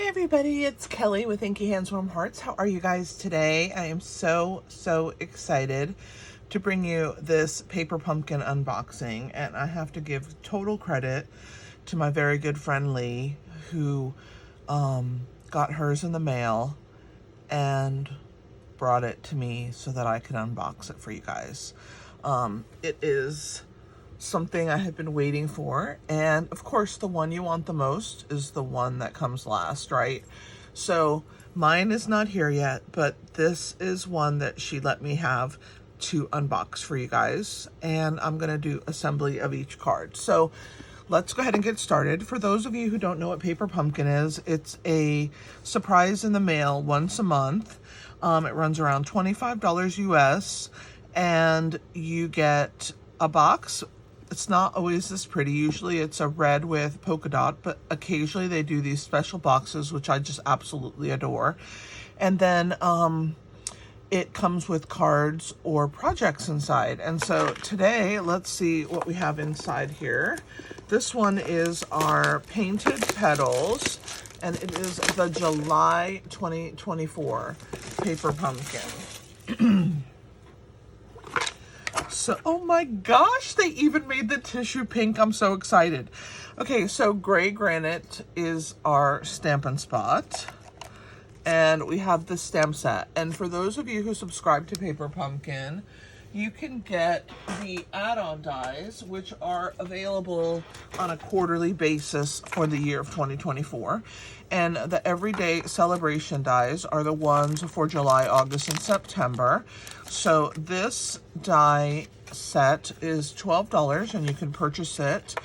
Hi everybody, it's Kelly with Inky Hands Warm Hearts. How are you guys today? I am so excited to bring you this paper pumpkin unboxing, and I have to give total credit to my very good friend Lee, who got hers in the mail and brought it to me so that I could unbox it for you guys. It is something I have been waiting for, and of course the one you want the most is the one that comes last, right? So mine is not here yet, but this is one that she let me have to unbox for you guys, and I'm gonna do assembly of each card. So let's go ahead and get started. For those of you who don't know what Paper Pumpkin is, it's a surprise in the mail once a month. It runs around $25 US, and you get a box. It's not always this pretty. Usually it's a red with polka dot, but occasionally they do these special boxes, which I just absolutely adore. And then it comes with cards or projects inside. And so today, let's see what we have inside here. This one is our Painted Petals, and it is the July 2024 Paper Pumpkin. So, oh my gosh, they even made the tissue pink. I'm so excited. Okay, so Gray Granite is our Stampin' spot. And we have the stamp set. And for those of you who subscribe to Paper Pumpkin, you can get the add-on dies, which are available on a quarterly basis for the year of 2024. And the everyday celebration dies are the ones for July, August, and September. So this die set is $12 and you can purchase it.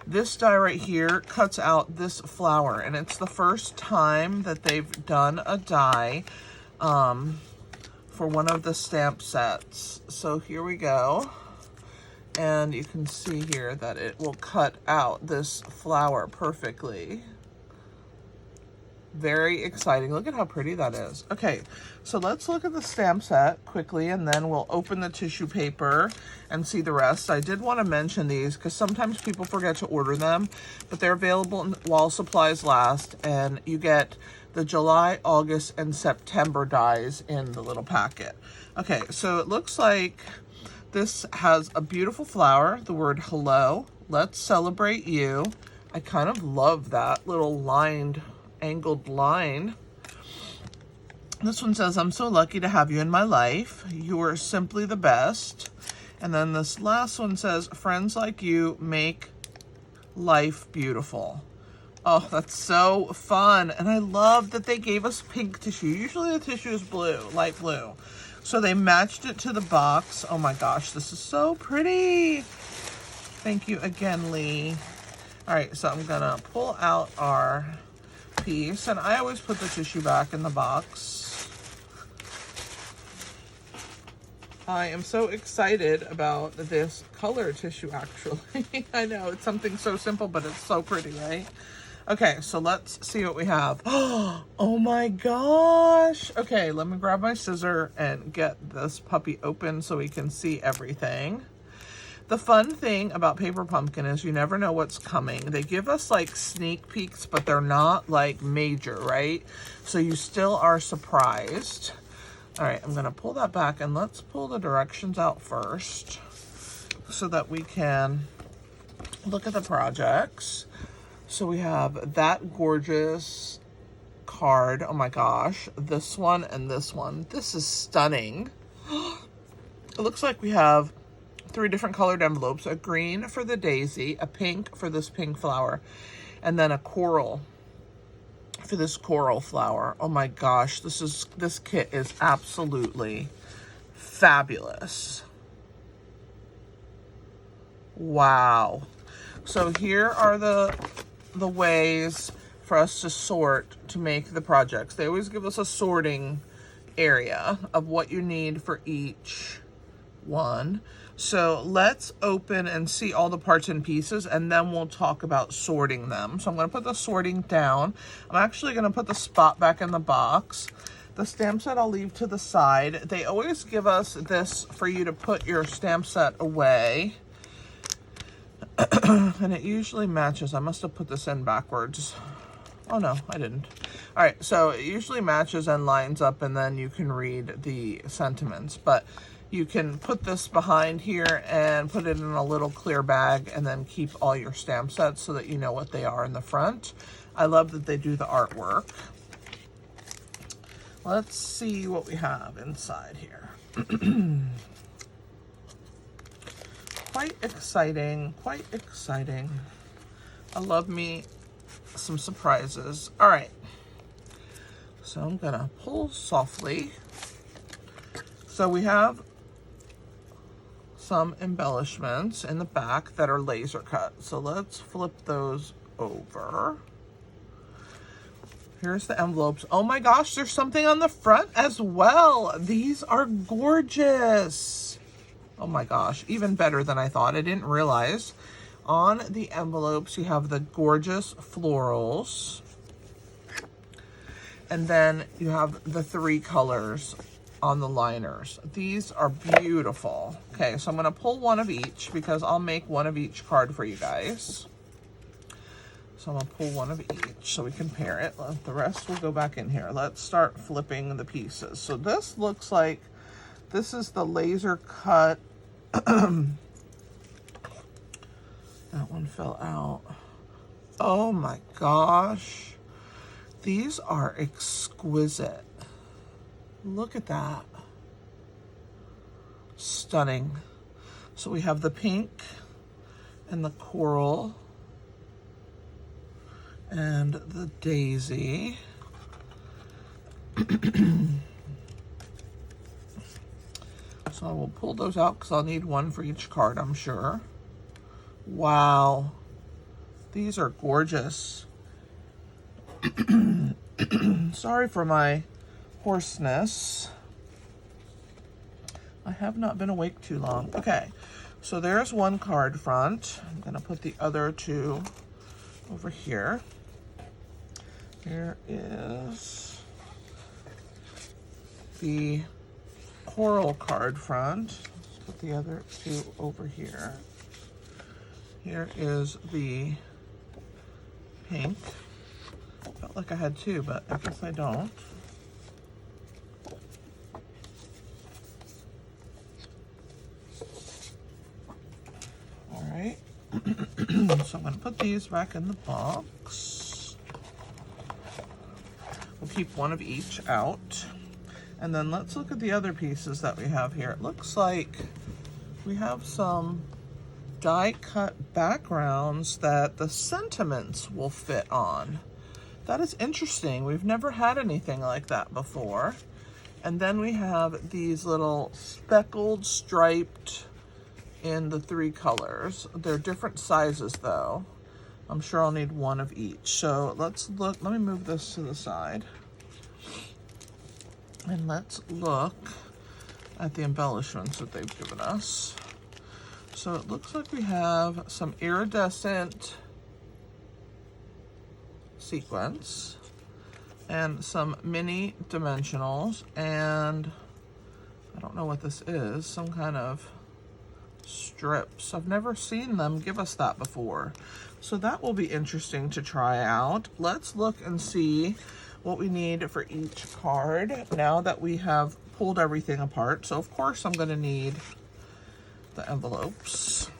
This die right here cuts out this flower, and it's the first time that they've done a die for one of the stamp sets. So here we go. And you can see here that it will cut out this flower perfectly. Very exciting. Look at how pretty that is. Okay, so let's look at the stamp set quickly, and then we'll open the tissue paper and see the rest. I did want to mention these because sometimes people forget to order them, but they're available while supplies last, and you get the July, August, and September dies in the little packet. Okay, so it looks like this has a beautiful flower, the word hello, let's celebrate you. I kind of love that little angled line. This one says, I'm so lucky to have you in my life. You are simply the best. And then this last one says, friends like you make life beautiful. Oh, that's so fun. And I love that they gave us pink tissue. Usually the tissue is blue, light blue. So they matched it to the box. Oh my gosh, this is so pretty. Thank you again, Lee. All right, so I'm gonna pull out our piece, and I always put the tissue back in the box. I am so excited about this color tissue, actually. I know, it's something so simple, but it's so pretty, right? Okay, so let's see what we have. Oh my gosh. Okay, let me grab my scissor and get this puppy open so we can see everything. The fun thing about Paper Pumpkin is you never know what's coming. They give us like sneak peeks, but they're not like major, right? So you still are surprised. All right, I'm gonna pull that back, and let's pull the directions out first so that we can look at the projects. So we have that gorgeous card. Oh my gosh, this one and this one. This is stunning. It looks like we have 3 different colored envelopes, a green for the daisy, a pink for this pink flower, and then a coral for this coral flower. Oh my gosh, this kit is absolutely fabulous. Wow. So here are the ways for us to sort to make the projects. They always give us a sorting area of what you need for each one. So let's open and see all the parts and pieces, and then we'll talk about sorting them. So I'm going to put the sorting down. I'm actually going to put the spot back in the box. The stamp set I'll leave to the side. They always give us this for you to put your stamp set away. And it usually matches. I must have put this in backwards. Oh no, I didn't. All right, so it usually matches and lines up, and then you can read the sentiments, but you can put this behind here and put it in a little clear bag and then keep all your stamp sets so that you know what they are in the front. I love that they do the artwork. Let's see what we have inside here. Quite exciting, quite exciting. I love me some surprises. All right, so I'm gonna pull softly. So we have some embellishments in the back that are laser cut. So let's flip those over. Here's the envelopes. Oh my gosh, there's something on the front as well. These are gorgeous. Oh my gosh, even better than I thought. I didn't realize. On the envelopes, you have the gorgeous florals. And then you have the 3 colors on the liners. These are beautiful. Okay, so I'm gonna pull one of each because I'll make one of each card for you guys. So I'm gonna pull one of each so we can pair it. The rest will go back in here. Let's start flipping the pieces. So this looks like, this is the laser cut. That one fell out. Oh my gosh. These are exquisite. Look at that. Stunning. So we have the pink and the coral and the daisy. So I will pull those out because I'll need one for each card, I'm sure. Wow. These are gorgeous. Sorry for my hoarseness. I have not been awake too long. Okay, so there's one card front. I'm gonna put the other 2 over here. Here is the coral card front. Let's put the other 2 over here. Here is the pink. Felt like I had 2, but I guess I don't. All right. So I'm going to put these back in the box. We'll keep one of each out. And then let's look at the other pieces that we have here. It looks like we have some die cut backgrounds that the sentiments will fit on. That is interesting. We've never had anything like that before. And then we have these little speckled, striped in the 3 colors. They're different sizes though. I'm sure I'll need one of each. So let's look, let me move this to the side. And let's look at the embellishments that they've given us. So it looks like we have some iridescent sequins and some mini dimensionals, and I don't know what this is, some kind of strips. I've never seen them give us that before. So that will be interesting to try out. Let's look and see what we need for each card now that we have pulled everything apart. So of course I'm going to need the envelopes.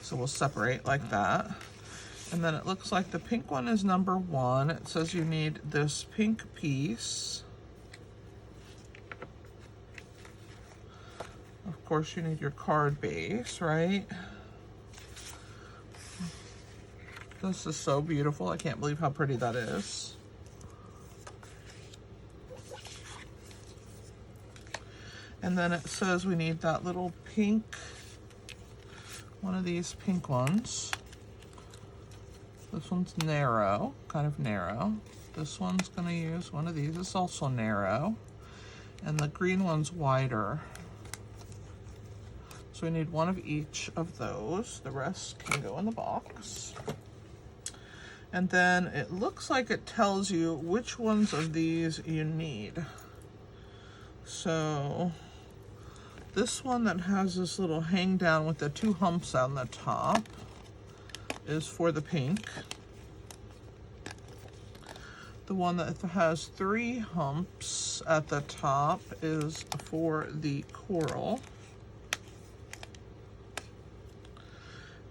So we'll separate like that. And then it looks like the pink one is number 1. It says you need this pink piece. Of course you need your card base, right? This is so beautiful. I can't believe how pretty that is. And then it says we need that little pink, one of these pink ones. This one's narrow, kind of narrow. This one's gonna use one of these. It's also narrow. And the green one's wider. So we need one of each of those. The rest can go in the box. And then it looks like it tells you which ones of these you need. So this one that has this little hang down with the 2 humps on the top is for the pink. The one that has 3 humps at the top is for the coral.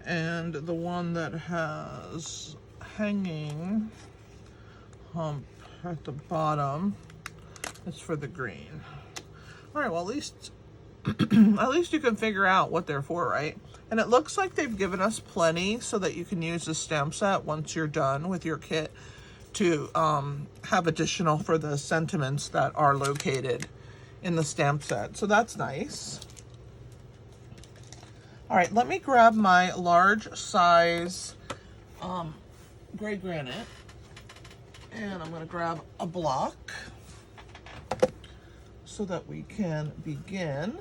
And the one that has hanging hump at the bottom is for the green. All right, well, at least at least you can figure out what they're for, right? And it looks like they've given us plenty so that you can use the stamp set once you're done with your kit to have additional for the sentiments that are located in the stamp set. So that's nice. All right, let me grab my large size gray granite, and I'm gonna grab a block so that we can begin.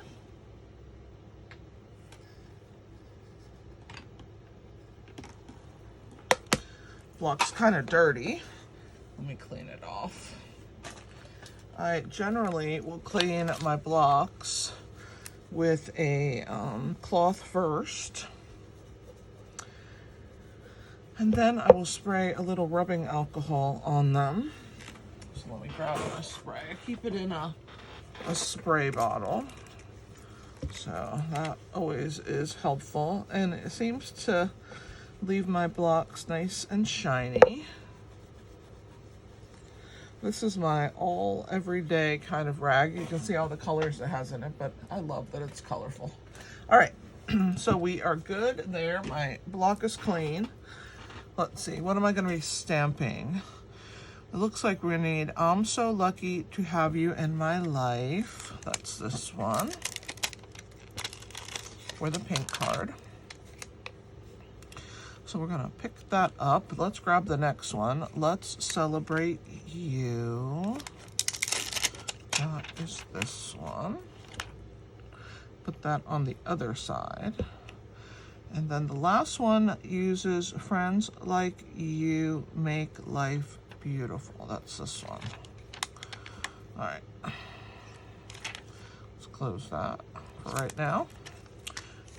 Block's kind of dirty. Let me clean it off. I generally will clean my blocks with a cloth first. And then I will spray a little rubbing alcohol on them. So let me grab my spray. I keep it in a spray bottle. So that always is helpful. And it seems to leave my blocks nice and shiny. This is my all everyday kind of rag. You can see all the colors it has in it, but I love that it's colorful. All right, so we are good there. My block is clean. Let's see, what am I gonna be stamping? It looks like we need I'm So Lucky to Have You in My Life. That's this one for the pink card. So we're gonna pick that up. Let's grab the next one. Let's Celebrate You. That is this one. Put that on the other side. And then the last one uses Friends Like You Make Life Beautiful. That's this one. All right. Let's close that for right now.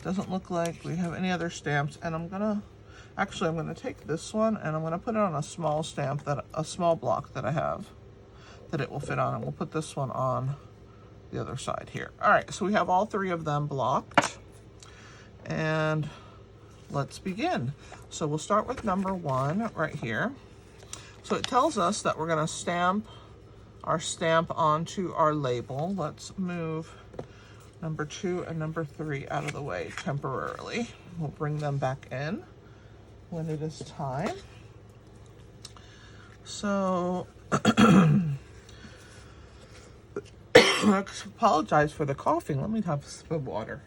Doesn't look like we have any other stamps, and I'm gonna take this one and I'm gonna put it on a small stamp, a small block that I have that it will fit on, and we'll put this one on the other side here. All right, so we have all 3 of them blocked, and let's begin. So we'll start with number 1 right here. So it tells us that we're gonna stamp our stamp onto our label. Let's move number 2 and number 3 out of the way temporarily. We'll bring them back in when it is time. So I apologize for the coughing. Let me have a sip of water.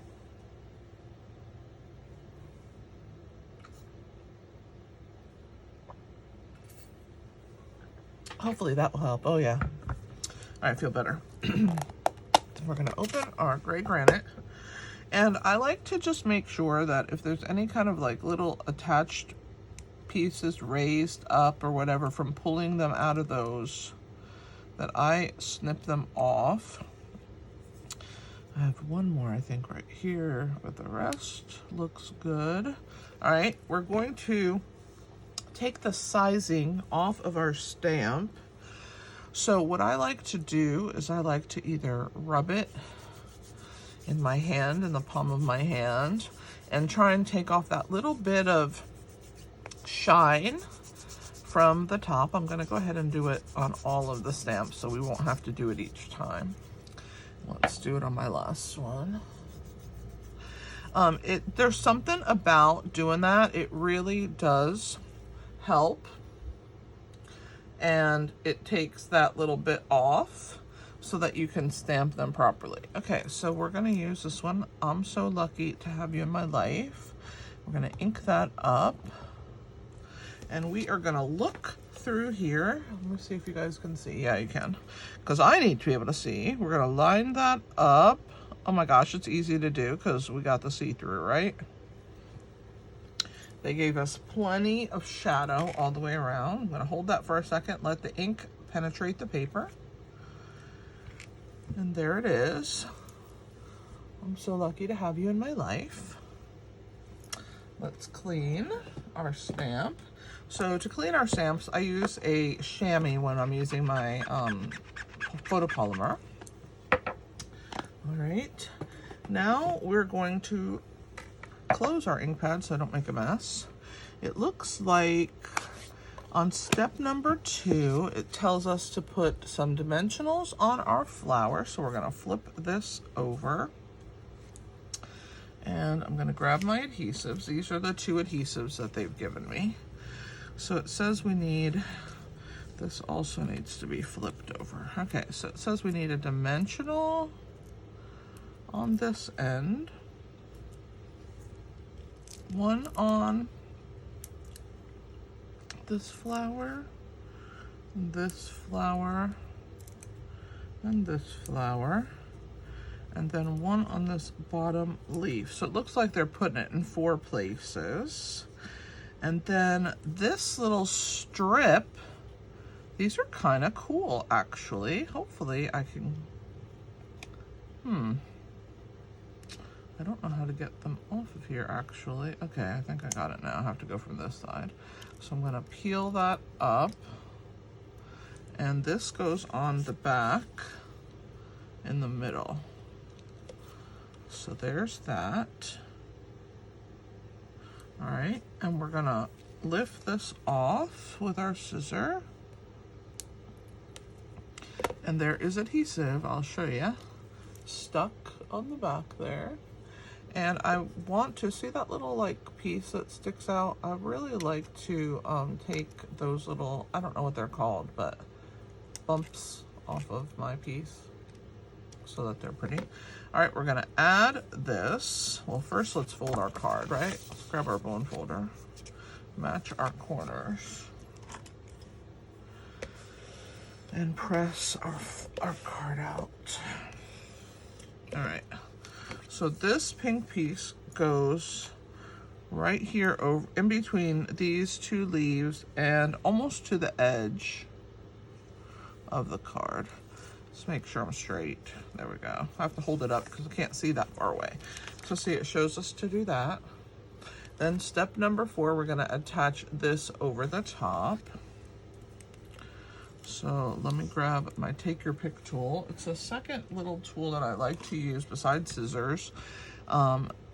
Hopefully that will help. Oh yeah. All right, I feel better. We're gonna open our gray granite. And I like to just make sure that if there's any kind of like little attached pieces raised up or whatever from pulling them out of those, that I snip them off. I have one more, I think, right here, but the rest looks good. All right, we're going to take the sizing off of our stamp. So what I like to do is I like to either rub it in my hand, in the palm of my hand, and try and take off that little bit of shine from the top. I'm gonna go ahead and do it on all of the stamps so we won't have to do it each time. Let's do it on my last one. There's something about doing that. It really does help. And it takes that little bit off so that you can stamp them properly. Okay, so we're gonna use this one, I'm So Lucky to Have You in My Life. We're gonna ink that up. And we are gonna look through here. Let me see if you guys can see. Yeah, you can. Because I need to be able to see. We're gonna line that up. Oh my gosh, it's easy to do because we got the see-through, right? They gave us plenty of shadow all the way around. I'm gonna hold that for a second, let the ink penetrate the paper. And there it is. I'm so lucky to have you in my life. let's clean our stamp. So to clean our stamps, I use a chamois when I'm using my photopolymer. All right, now we're going to close our ink pad so I don't make a mess. It looks like on step number 2, it tells us to put some dimensionals on our flower. So we're gonna flip this over. And I'm gonna grab my adhesives. These are the 2 adhesives that they've given me. So it says we need, this also needs to be flipped over. Okay, so it says we need a dimensional on this end, one on this flower, and this flower, and this flower, and then one on this bottom leaf. So it looks like they're putting it in 4 places. And then this little strip, these are kind of cool actually. Hopefully I can, I don't know how to get them off of here actually. Okay, I think I got it now. I have to go from this side. So I'm gonna peel that up. And this goes on the back in the middle. So there's that. All right, and we're gonna lift this off with our scissor. And there is adhesive, I'll show you, stuck on the back there. And I want to see that little like piece that sticks out. I really like to take those little, I don't know what they're called, but bumps off of my piece so that they're pretty. All right, we're gonna add this. Well, first let's fold our card, right? Let's grab our bone folder, match our corners, and press our card out. All right, so this pink piece goes right here over in between these 2 leaves and almost to the edge of the card. Let's make sure I'm straight. There we go. I have to hold it up because I can't see that far away. So see, it shows us to do that. Then step number 4, we're gonna attach this over the top. So let me grab my take your pick tool. It's a second little tool that I like to use besides scissors.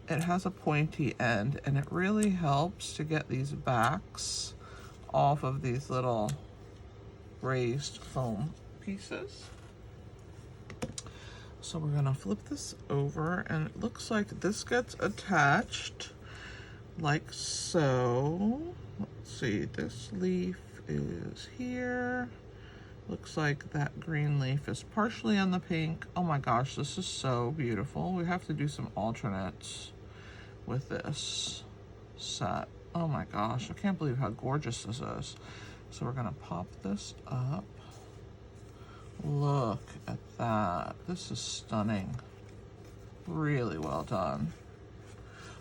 It has a pointy end and it really helps to get these backs off of these little raised foam pieces. So we're gonna flip this over and it looks like this gets attached like so. Let's see, this leaf is here. Looks like that green leaf is partially on the pink. Oh my gosh, this is so beautiful. We have to do some alternates with this set. Oh my gosh, I can't believe how gorgeous this is. So we're gonna pop this up. Look at that. This is stunning. Really well done.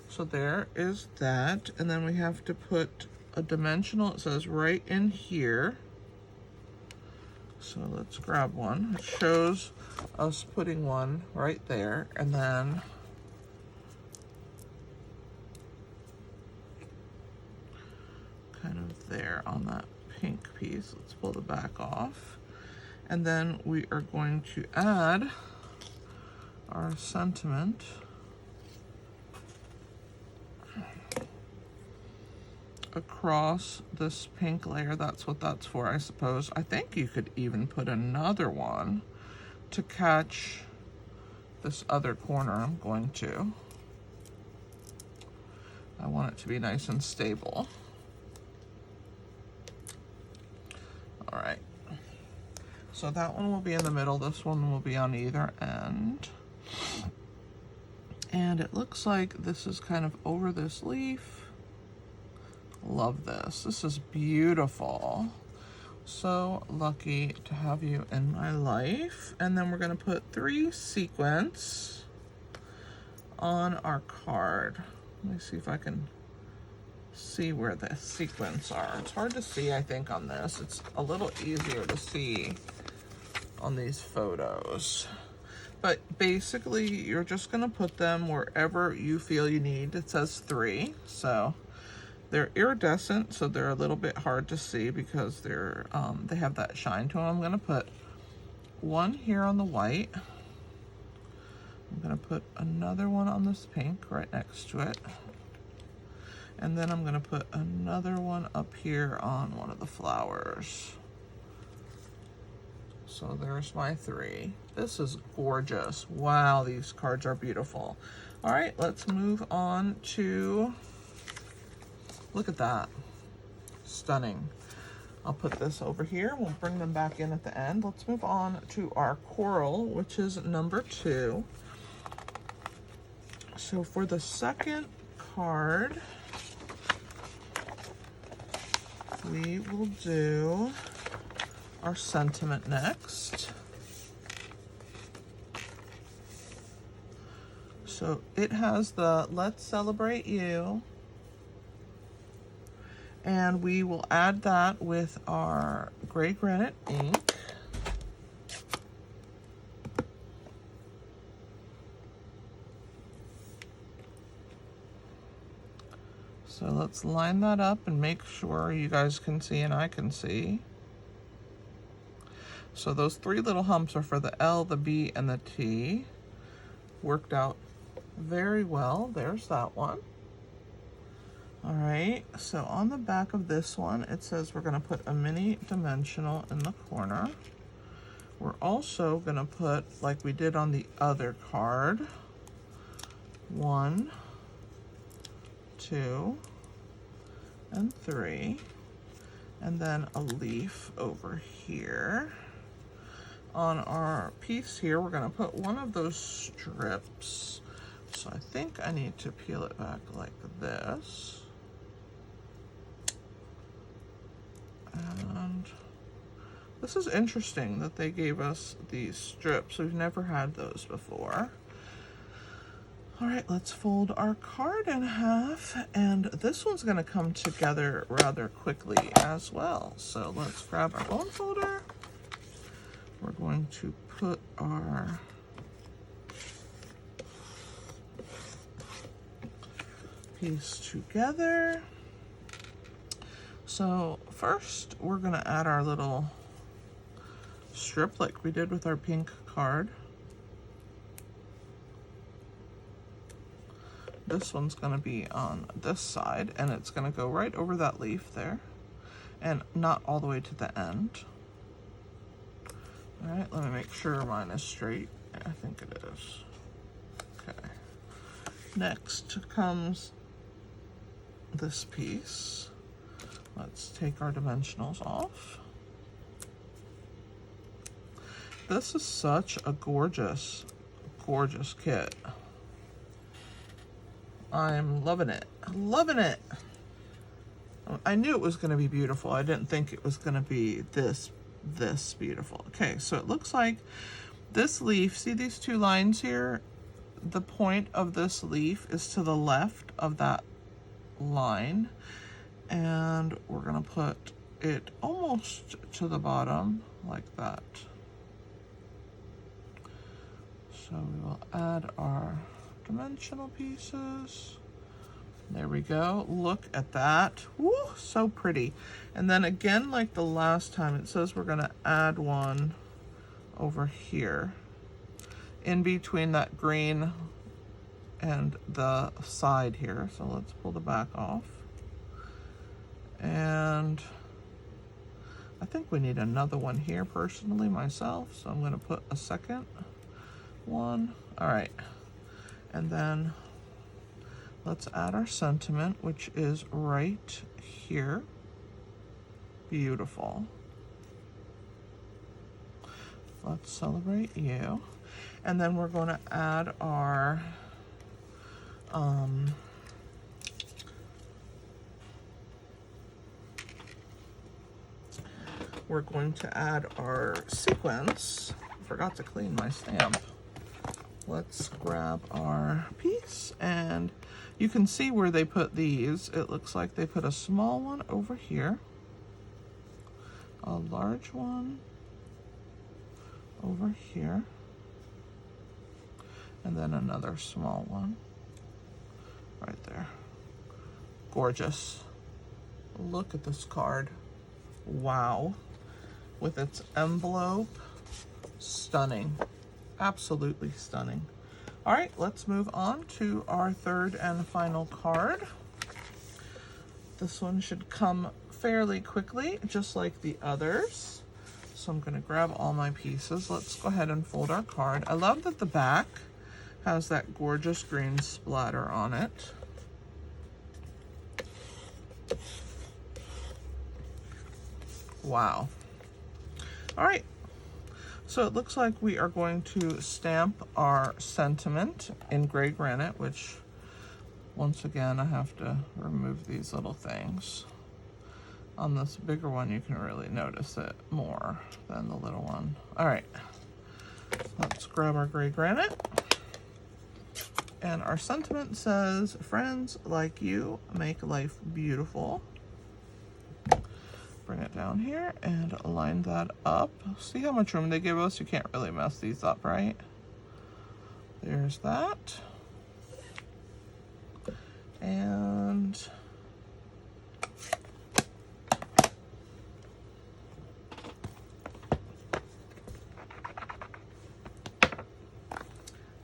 So there is that. And then we have to put a dimensional, it says right in here. So let's grab one. It shows us putting one right there. And then kind of there on that pink piece. Let's pull the back off. And then we are going to add our sentiment across this pink layer. That's what that's for, I suppose. I think you could even put another one to catch this other corner. I'm going to. I want it to be nice and stable. All right. So that one will be in the middle. This one will be on either end. And it looks like this is kind of over this leaf. Love this. This is beautiful. So lucky to have you in my life. And then we're going to put 3 sequins on our card. Let me see if I can see where the sequins are. It's hard to see, I think, on this. It's a little easier to see on these photos. But basically, you're just gonna put them wherever you feel you need. It says 3, so they're iridescent, so they're a little bit hard to see because they're they have that shine to them. I'm gonna put one here on the white. I'm gonna put another one on this pink right next to it. And then I'm gonna put another one up here on one of the flowers. So there's my 3. This is gorgeous. Wow, these cards are beautiful. All right, let's move on to, look at that, stunning. I'll put this over here. We'll bring them back in at the end. Let's move on to our coral, which is number 2. So for the second card, we will do our sentiment next. So it has the "Let's Celebrate You," and we will add that with our gray granite ink. So let's line that up and make sure you guys can see and I can see. So those 3 little humps are for the L, the B, and the T. Worked out very well. There's that one. All right, so on the back of this one, it says we're gonna put a mini dimensional in the corner. We're also gonna put, like we did on the other card, 1, 2, and 3, and then a leaf over here. On our piece here, we're gonna put one of those strips. So I think I need to peel it back like this. And this is interesting that they gave us these strips. We've never had those before. All right, let's fold our card in half, and this one's gonna come together rather quickly as well. So let's grab our bone folder. We're going to put our piece together. So first, we're gonna add our little strip like we did with our pink card. This one's gonna be on this side, and it's gonna go right over that leaf there, and not all the way to the end. All right, let me make sure mine is straight. I think it is. Okay. Next comes this piece. Let's take our dimensionals off. This is such a gorgeous, gorgeous kit. I'm loving it. Loving it. I knew it was going to be beautiful. I didn't think it was going to be this beautiful. Okay, so it looks like this leaf, see these 2 lines here? The point of this leaf is to the left of that line, and we're gonna put it almost to the bottom like that. So we will add our dimensional pieces. There we go. Look at that. Woo, so pretty. And then again, like the last time, it says we're gonna add one over here in between that green and the side here. So let's pull the back off. And I think we need another one here personally myself. So I'm gonna put a second one. All right. And then let's add our sentiment, which is right here. Beautiful. Let's celebrate you. And then we're going to add our sequence. Forgot to clean my stamp. Let's grab our piece, and you can see where they put these. It looks like they put a small one over here, a large one over here, And then another small one right there. Gorgeous. Look at this card. Wow. With its envelope. Stunning. Absolutely stunning. All right, let's move on to our third and final card. This one should come fairly quickly, just like the others. So I'm going to grab all my pieces. Let's go ahead and fold our card. I love that the back has that gorgeous green splatter on it. Wow. All right. So it looks like we are going to stamp our sentiment in gray granite, which once again, I have to remove these little things. On this bigger one, you can really notice it more than the little one. All right, let's grab our gray granite. And our sentiment says, friends like you make life beautiful. Bring it down here and line that up. See how much room they give us? You can't really mess these up, right? There's that. And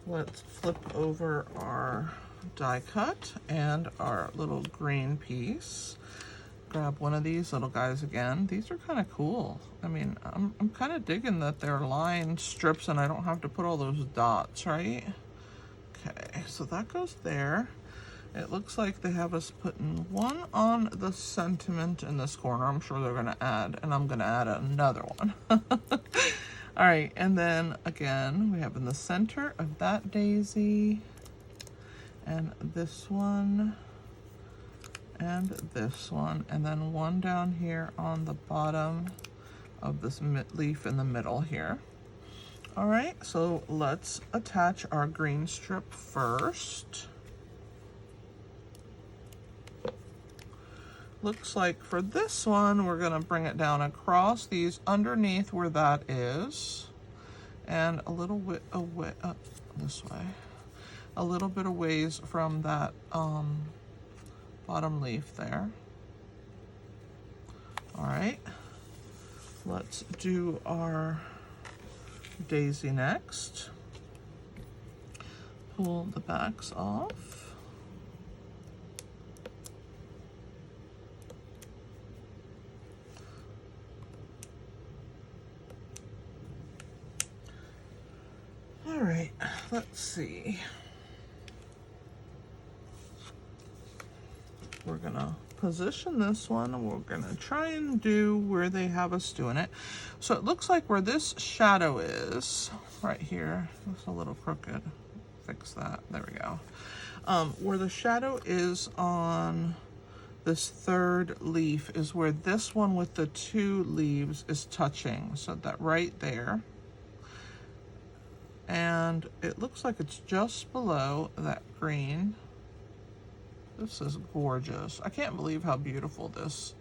let's flip over our die cut and our little green piece. Grab one of these little guys again. These are kind of cool. I mean, I'm kind of digging that they're lined strips and I don't have to put all those dots, right? Okay, so that goes there. It looks like they have us putting one on the sentiment in this corner. I'm sure they're gonna add, and I'm gonna add another one. All right, and then again, we have in the center of that daisy, and this one, and this one, and then one down here on the bottom of this leaf in the middle here. All right, so let's attach our green strip first. Looks like for this one, we're gonna bring it down across these underneath where that is, and a little bit away, this way, a little bit away from that bottom leaf there. All right, let's do our daisy next. Pull the backs off. All right, let's see. We're gonna position this one and we're gonna try and do where they have us doing it. So it looks like where this shadow is, right here, it's a little crooked. Fix that, there we go. Where the shadow is on this third leaf is where this one with the two leaves is touching. So that right there. And it looks like it's just below that green. This is gorgeous. I can't believe how beautiful this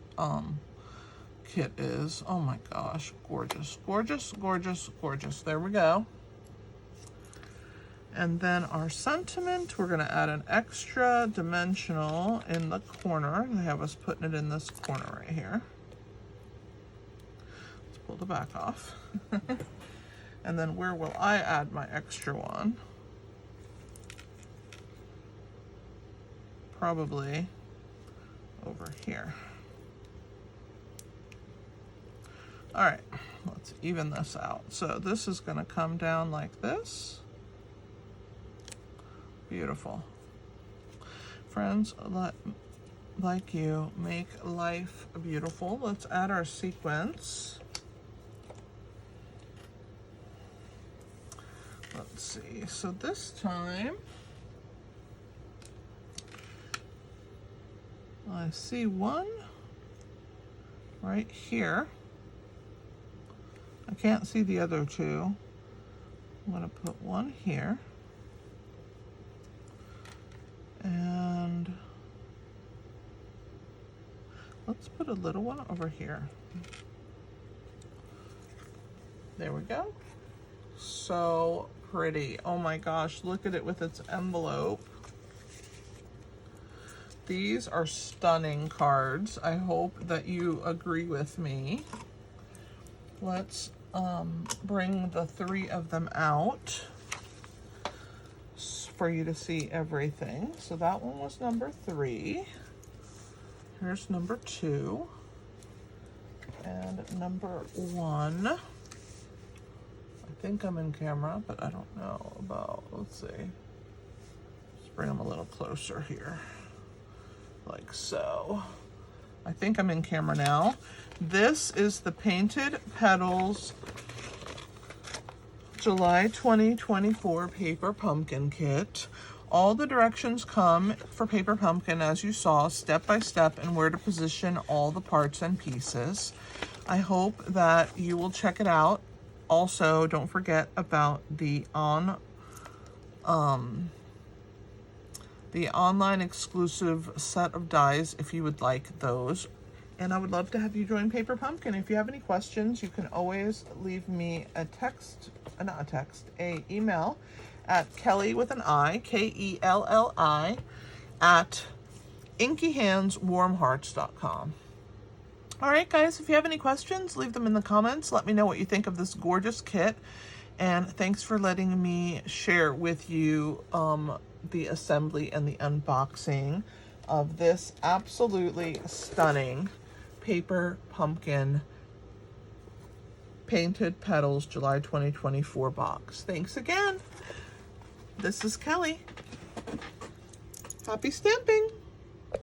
kit is. Oh my gosh, gorgeous, gorgeous, gorgeous, gorgeous. There we go. And then our sentiment, we're gonna add an extra dimensional in the corner. They have us putting it in this corner right here. Let's pull the back off. And then where will I add my extra one? Probably over here. All right, let's even this out. So this is gonna come down like this. Beautiful. Friends, like you, make life beautiful. Let's add our sequence. Let's see, so this time, I see one right here. I can't see the other two. I'm gonna put one here. And let's put a little one over here. There we go. So pretty. Oh my gosh, look at it with its envelope. These are stunning cards. I hope that you agree with me. Let's bring the 3 of them out for you to see everything. So that one was number 3. Here's number 2 and number 1. I think I'm in camera, but I don't know about, let's see. Let's bring them a little closer here, like so. I think I'm in camera now. This is the Painted Petals July 2024 Paper Pumpkin Kit. All the directions come for Paper Pumpkin, as you saw, step by step, and where to position all the parts and pieces. I hope that you will check it out. Also, don't forget about the online exclusive set of dies if you would like those. And I would love to have you join Paper Pumpkin. If you have any questions, you can always leave me a email at Kelly with an I, Kelli, at inkyhandswarmhearts.com. All right, guys, if you have any questions, leave them in the comments. Let me know what you think of this gorgeous kit. And thanks for letting me share with you the assembly and the unboxing of this absolutely stunning Paper Pumpkin Painted Petals July 2024 box. Thanks again. This is Kelly. Happy stamping.